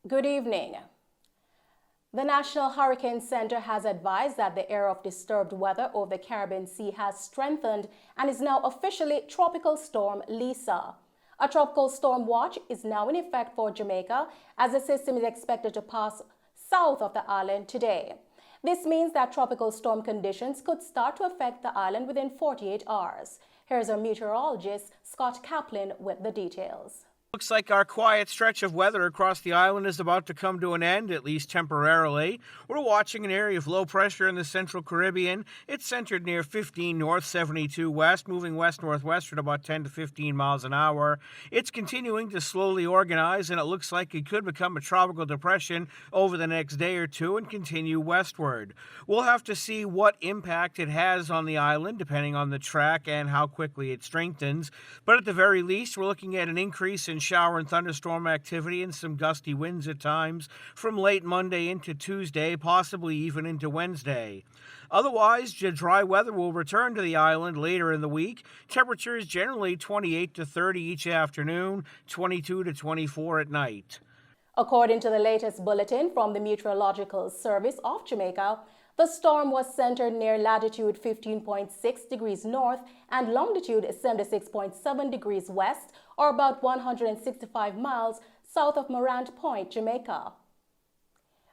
Good evening. The National Hurricane Center has advised that the area of disturbed weather over the Caribbean Sea has strengthened and is now officially Tropical Storm Lisa. A tropical storm watch is now in effect for Jamaica as the system is expected to pass south of the island today. This means that tropical storm conditions could start to affect the island within 48 hours. Here's our meteorologist, Scott Kaplan, with the details. Looks like our quiet stretch of weather across the island is about to come to an end, at least temporarily. We're watching an area of low pressure in the central Caribbean. It's centered near 15 north, 72 west, moving west-northwest at about 10 to 15 miles an hour. It's continuing to slowly organize, and it looks like it could become a tropical depression over the next day or two and continue westward. We'll have to see what impact it has on the island, depending on the track and how quickly it strengthens. But at the very least, we're looking at an increase in shower and thunderstorm activity and some gusty winds at times from late Monday into Tuesday, possibly even into Wednesday. Otherwise, dry weather will return to the island later in the week. Temperatures generally 28 to 30 each afternoon, 22 to 24 at night. According to the latest bulletin from the Meteorological Service of Jamaica, the storm was centered near latitude 15.6 degrees north and longitude 76.7 degrees west, or about 165 miles south of Morant Point, Jamaica.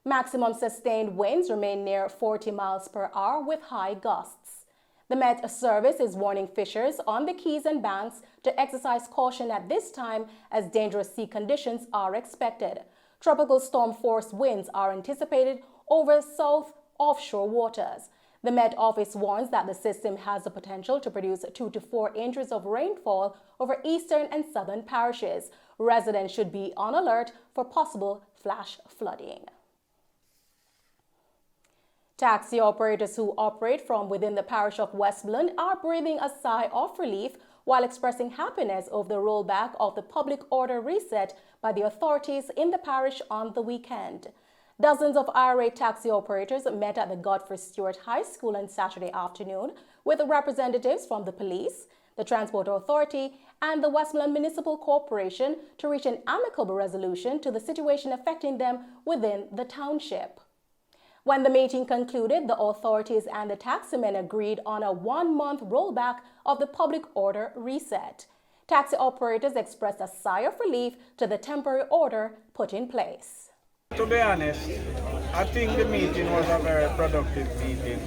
Maximum sustained winds remain near 40 miles per hour with high gusts. The Met Service is warning fishers on the Keys and Banks to exercise caution at this time as dangerous sea conditions are expected. Tropical storm force winds are anticipated over south offshore waters. The Met Office warns that the system has the potential to produce 2 to 4 inches of rainfall over eastern and southern parishes. Residents should be on alert for possible flash flooding. Taxi operators who operate from within the parish of Westmoreland are breathing a sigh of relief while expressing happiness over the rollback of the public order reset by the authorities in the parish on the weekend. Dozens of irate taxi operators met at the Godfrey Stewart High School on Saturday afternoon with representatives from the police, the Transport Authority, and the Westmoreland Municipal Corporation to reach an amicable resolution to the situation affecting them within the township. When the meeting concluded, the authorities and the taximen agreed on a 1-month rollback of the public order reset. Taxi operators expressed a sigh of relief to the temporary order put in place. To be honest, I think the meeting was a very productive meeting.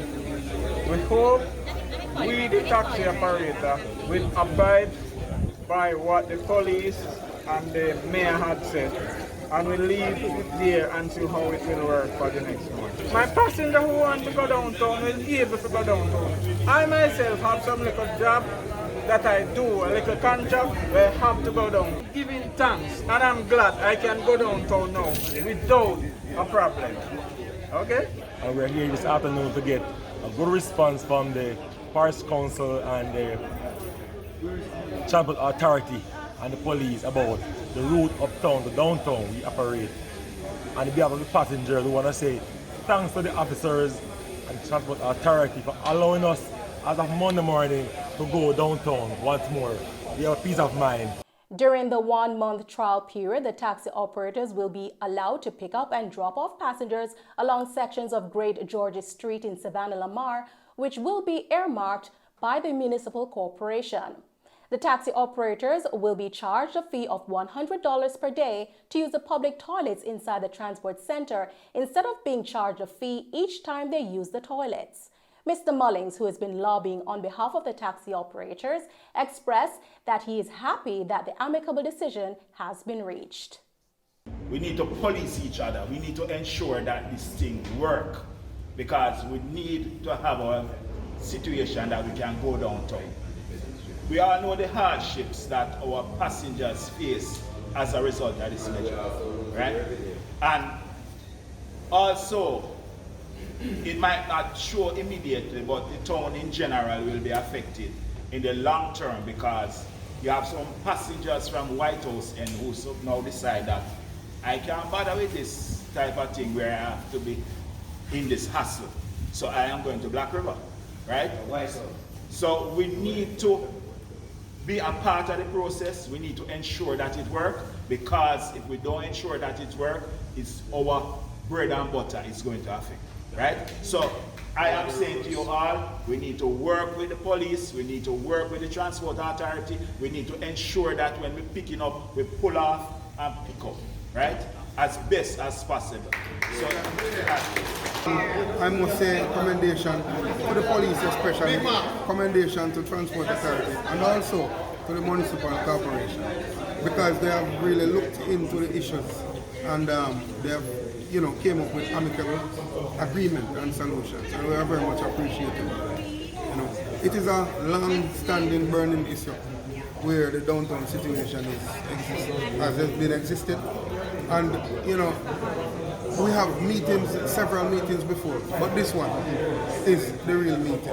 We hope we, the taxi operator, will abide by what the police and the mayor had said, and we'll leave it there and see how it will work for the next month. My passenger who want to go downtown will be able to go downtown. I myself have some little job that I do, a little contract where I have to go down. Giving thanks, and I'm glad I can go downtown now without a problem. Okay? And we're here this afternoon to get a good response from the Parish Council and the Transport Authority and the police about the route uptown to downtown we operate. And on behalf of the passengers, we want to say thanks to the officers and the Transport Authority for allowing us as of Monday morning to go downtown once more. We have a peace of mind. During the 1-month trial period, the taxi operators will be allowed to pick up and drop off passengers along sections of Great George's Street in Savannah-Lamar, which will be earmarked by the municipal corporation. The taxi operators will be charged a fee of $100 per day to use the public toilets inside the transport center instead of being charged a fee each time they use the toilets. Mr. Mullings, who has been lobbying on behalf of the taxi operators, expressed that he is happy that the amicable decision has been reached. We need to police each other. We need to ensure that this thing works because we need to have a situation that we can go downtown. We all know the hardships that our passengers face as a result of this measure, right? And also, it might not show immediately, but the town in general will be affected in the long term because you have some passengers from White House and who now decide that I can't bother with this type of thing where I have to be in this hassle. So I am going to Black River, right? Why so? So we need to be a part of the process. We need to ensure that it works. because if we don't ensure that it works, it's our bread and butter is going to affect, right? So I am saying to you all, we need to work with the police, we need to work with the transport authority, we need to ensure that when we're picking up, we pull off and pick up, right? As best as possible. So, I must say commendation to the police especially, commendation to transport authority and also to the municipal corporation because they have really looked into the issues and they have came up with amicable agreement and solutions and we are very much appreciative of that. It is a long-standing burning issue where the downtown situation has been existed. And we have meetings, several meetings before, but this one is the real meeting.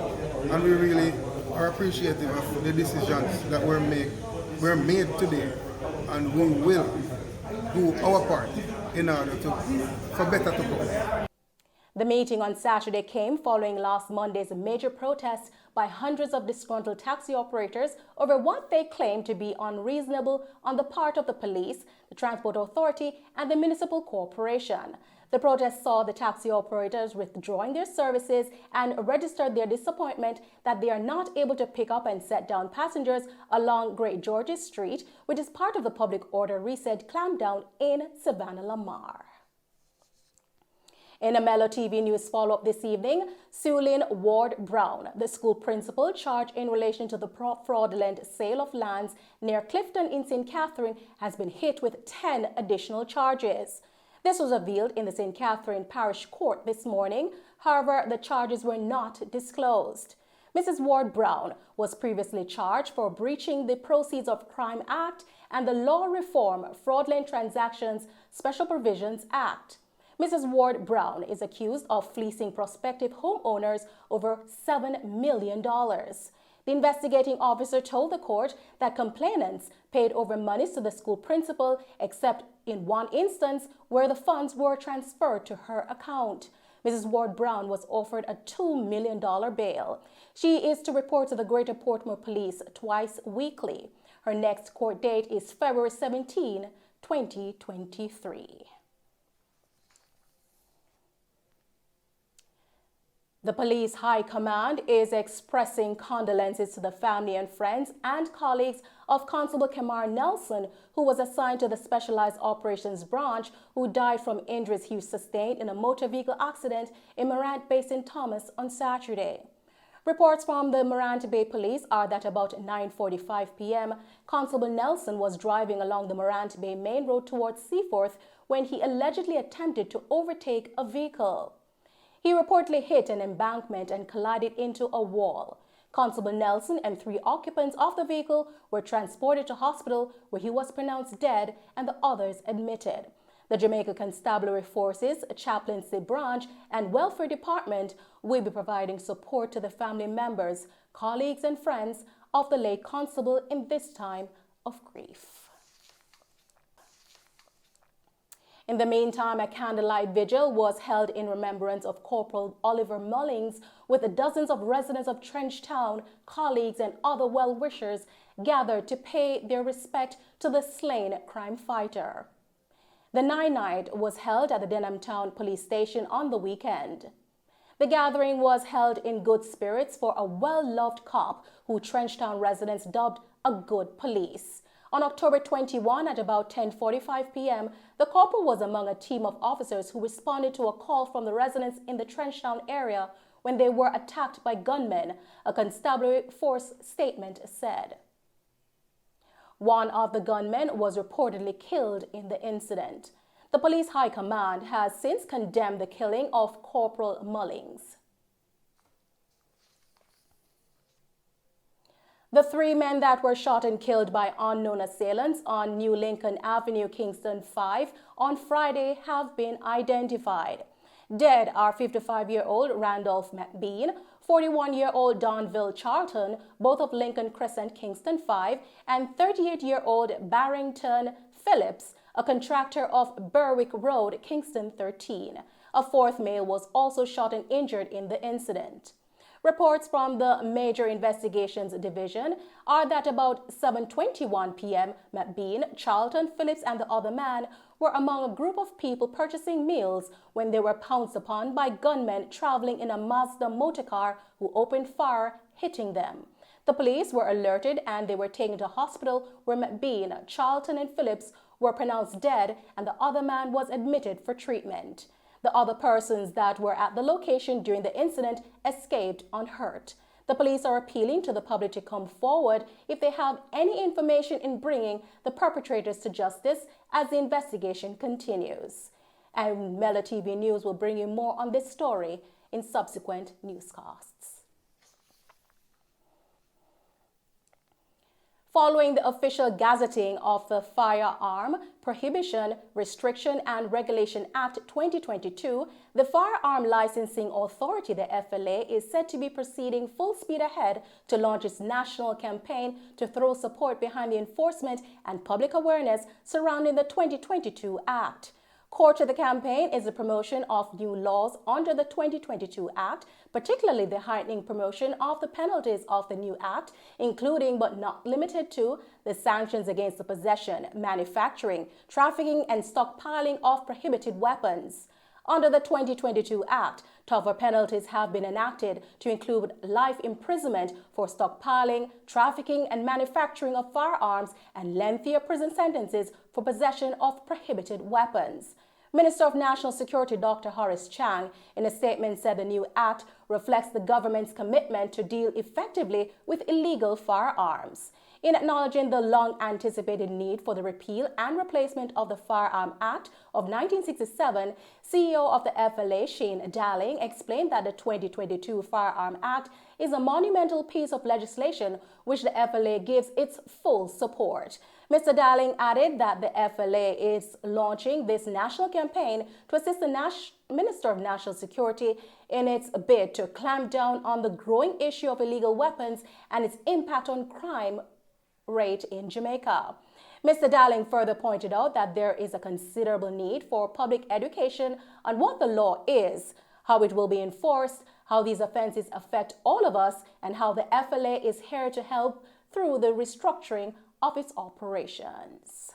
And we really are appreciative of the decisions that were made today, and we will do our part in order for better to come. The meeting on Saturday came following last Monday's major protest by hundreds of disgruntled taxi operators over what they claim to be unreasonable on the part of the police, the Transport Authority, and the municipal corporation. The protest saw the taxi operators withdrawing their services and registered their disappointment that they are not able to pick up and set down passengers along Great George's Street, which is part of the public order reset clampdown in Savannah Lamar. In a Mello TV News follow-up this evening, Sulin Ward Brown, the school principal charged in relation to the fraudulent sale of lands near Clifton in St. Catherine, has been hit with 10 additional charges. This was revealed in the St. Catherine Parish Court this morning. However, the charges were not disclosed. Mrs. Ward Brown was previously charged for breaching the Proceeds of Crime Act and the Law Reform Fraudulent Transactions Special Provisions Act. Mrs. Ward Brown is accused of fleecing prospective homeowners over $7 million. The investigating officer told the court that complainants paid over monies to the school principal, except in one instance where the funds were transferred to her account. Mrs. Ward Brown was offered a $2 million bail. She is to report to the Greater Portmore Police twice weekly. Her next court date is February 17, 2023. The police high command is expressing condolences to the family and friends and colleagues of Constable Kemar Nelson, who was assigned to the Specialized Operations Branch, who died from injuries he sustained in a motor vehicle accident in Morant Bay, St. Thomas on Saturday. Reports from the Morant Bay Police are that about 9:45 p.m., Constable Nelson was driving along the Morant Bay Main Road towards Seaforth when he allegedly attempted to overtake a vehicle. He reportedly hit an embankment and collided into a wall. Constable Nelson and 3 occupants of the vehicle were transported to hospital where he was pronounced dead and the others admitted. The Jamaica Constabulary Forces, Chaplaincy Branch, and Welfare Department will be providing support to the family members, colleagues, and friends of the late constable in this time of grief. In the meantime, a candlelight vigil was held in remembrance of Corporal Oliver Mullings, with dozens of residents of Trenchtown, colleagues, and other well-wishers gathered to pay their respect to the slain crime fighter. The night was held at the Denhamtown Police Station on the weekend. The gathering was held in good spirits for a well-loved cop who Trenchtown residents dubbed a good police. On October 21 at about 10:45 p.m., the corporal was among a team of officers who responded to a call from the residents in the Trenchtown area when they were attacked by gunmen, a constabulary force statement said. One of the gunmen was reportedly killed in the incident. The police high command has since condemned the killing of Corporal Mullings. The 3 men that were shot and killed by unknown assailants on New Lincoln Avenue, Kingston 5 on Friday have been identified. Dead are 55-year-old Randolph McBean, 41-year-old Donville Charlton, both of Lincoln Crescent, Kingston 5, and 38-year-old Barrington Phillips, a contractor of Berwick Road, Kingston 13. A 4th male was also shot and injured in the incident. Reports from the Major Investigations Division are that about 7:21 p.m., McBean, Charlton, Phillips, and the other man were among a group of people purchasing meals when they were pounced upon by gunmen traveling in a Mazda motorcar who opened fire, hitting them. The police were alerted and they were taken to hospital where McBean, Charlton, and Phillips were pronounced dead and the other man was admitted for treatment. The other persons that were at the location during the incident escaped unhurt. The police are appealing to the public to come forward if they have any information in bringing the perpetrators to justice as the investigation continues. And Mello TV News will bring you more on this story in subsequent newscasts. Following the official gazetting of the Firearm Prohibition, Restriction and Regulation Act 2022, the Firearm Licensing Authority, the FLA, is said to be proceeding full speed ahead to launch its national campaign to throw support behind the enforcement and public awareness surrounding the 2022 Act. Core to the campaign is the promotion of new laws under the 2022 Act, particularly the heightening promotion of the penalties of the new Act, including but not limited to the sanctions against the possession, manufacturing, trafficking, and stockpiling of prohibited weapons. Under the 2022 Act, tougher penalties have been enacted to include life imprisonment for stockpiling, trafficking, and manufacturing of firearms and lengthier prison sentences for possession of prohibited weapons. Minister of National Security Dr. Horace Chang, in a statement, said the new act reflects the government's commitment to deal effectively with illegal firearms. In acknowledging the long-anticipated need for the repeal and replacement of the Firearm Act of 1967, CEO of the FLA, Shane Dalling, explained that the 2022 Firearm Act is a monumental piece of legislation which the FLA gives its full support. Mr. Dalling added that the FLA is launching this national campaign to assist the Minister of National Security in its bid to clamp down on the growing issue of illegal weapons and its impact on crime rate in Jamaica. Mr. Dalling further pointed out that there is a considerable need for public education on what the law is, how it will be enforced, how these offenses affect all of us, and how the FLA is here to help through the restructuring of its operations.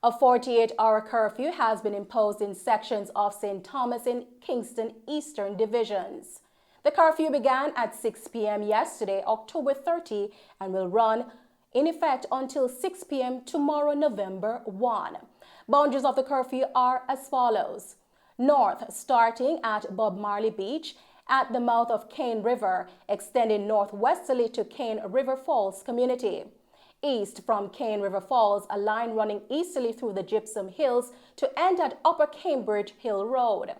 A 48-hour curfew has been imposed in sections of St. Thomas and Kingston Eastern divisions. The curfew began at 6 p.m. yesterday, October 30, and will run in effect until 6 p.m. tomorrow, November 1. Boundaries of the curfew are as follows. North, starting at Bob Marley Beach, at the mouth of Cane River, extending northwesterly to Cane River Falls community. East from Cane River Falls, a line running easterly through the Gypsum Hills to end at Upper Cambridge Hill Road.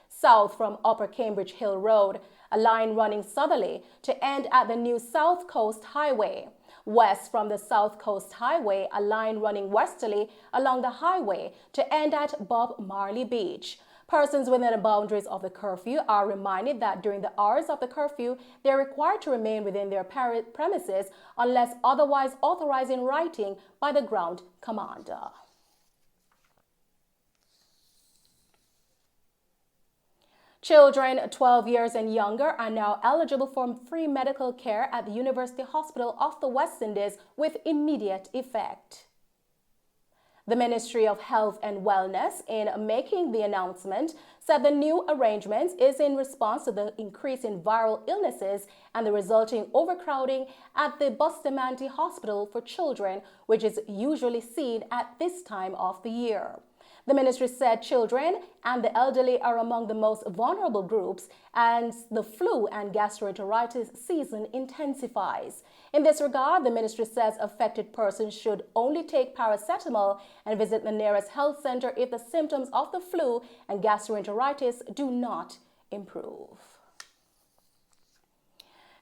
South from Upper Cambridge Hill Road, a line running southerly to end at the new South Coast Highway. West from the South Coast Highway, a line running westerly along the highway to end at Bob Marley Beach. Persons within the boundaries of the curfew are reminded that during the hours of the curfew, they are required to remain within their premises unless otherwise authorized in writing by the ground commander. Children 12 years and younger are now eligible for free medical care at the University Hospital of the West Indies with immediate effect. The Ministry of Health and Wellness, in making the announcement, said the new arrangement is in response to the increase in viral illnesses and the resulting overcrowding at the Bustamante Hospital for Children, which is usually seen at this time of the year. The ministry said children and the elderly are among the most vulnerable groups and the flu and gastroenteritis season intensifies. In this regard, the ministry says affected persons should only take paracetamol and visit the nearest health center if the symptoms of the flu and gastroenteritis do not improve.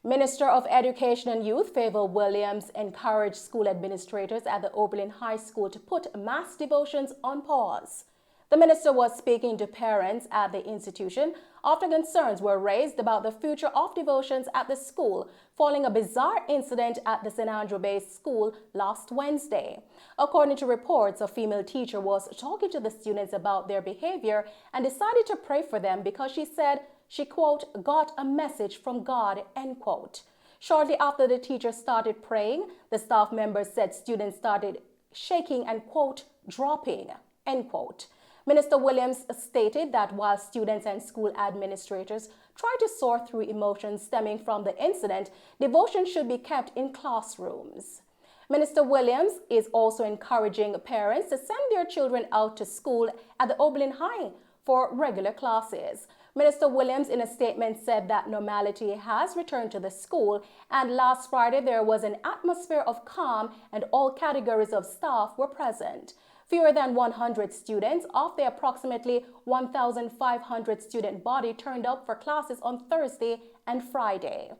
Minister of Education and Youth Favor Williams encouraged school administrators at the Oberlin High School to put mass devotions on pause. The minister was speaking to parents at the institution after concerns were raised about the future of devotions at the school following a bizarre incident at the St. Andrew-based school last Wednesday. According to reports, a female teacher was talking to the students about their behavior and decided to pray for them because she said she, quote, got a message from God, end quote. Shortly after the teacher started praying, the staff members said students started shaking and, quote, dropping, end quote. Minister Williams stated that while students and school administrators try to sort through emotions stemming from the incident, devotion should be kept in classrooms. Minister Williams is also encouraging parents to send their children out to school at the Oberlin High for regular classes. Minister Williams, in a statement, said that normality has returned to the school, and last Friday there was an atmosphere of calm and all categories of staff were present. Fewer than 100 students of the approximately 1,500 student body turned up for classes on Thursday and Friday.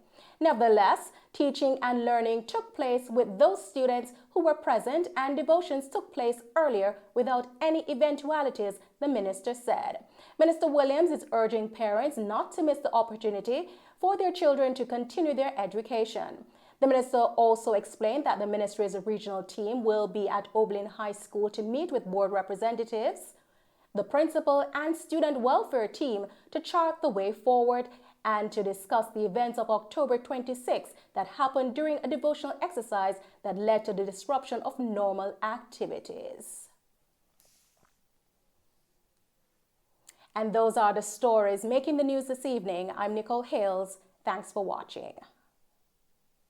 Nevertheless, teaching and learning took place with those students who were present, and devotions took place earlier without any eventualities, the minister said. Minister Williams is urging parents not to miss the opportunity for their children to continue their education. The minister also explained that the ministry's regional team will be at Oberlin High School to meet with board representatives, the principal and student welfare team to chart the way forward and to discuss the events of October 26 that happened during a devotional exercise that led to the disruption of normal activities. And those are the stories making the news this evening. I'm Nicole Hales. Thanks for watching.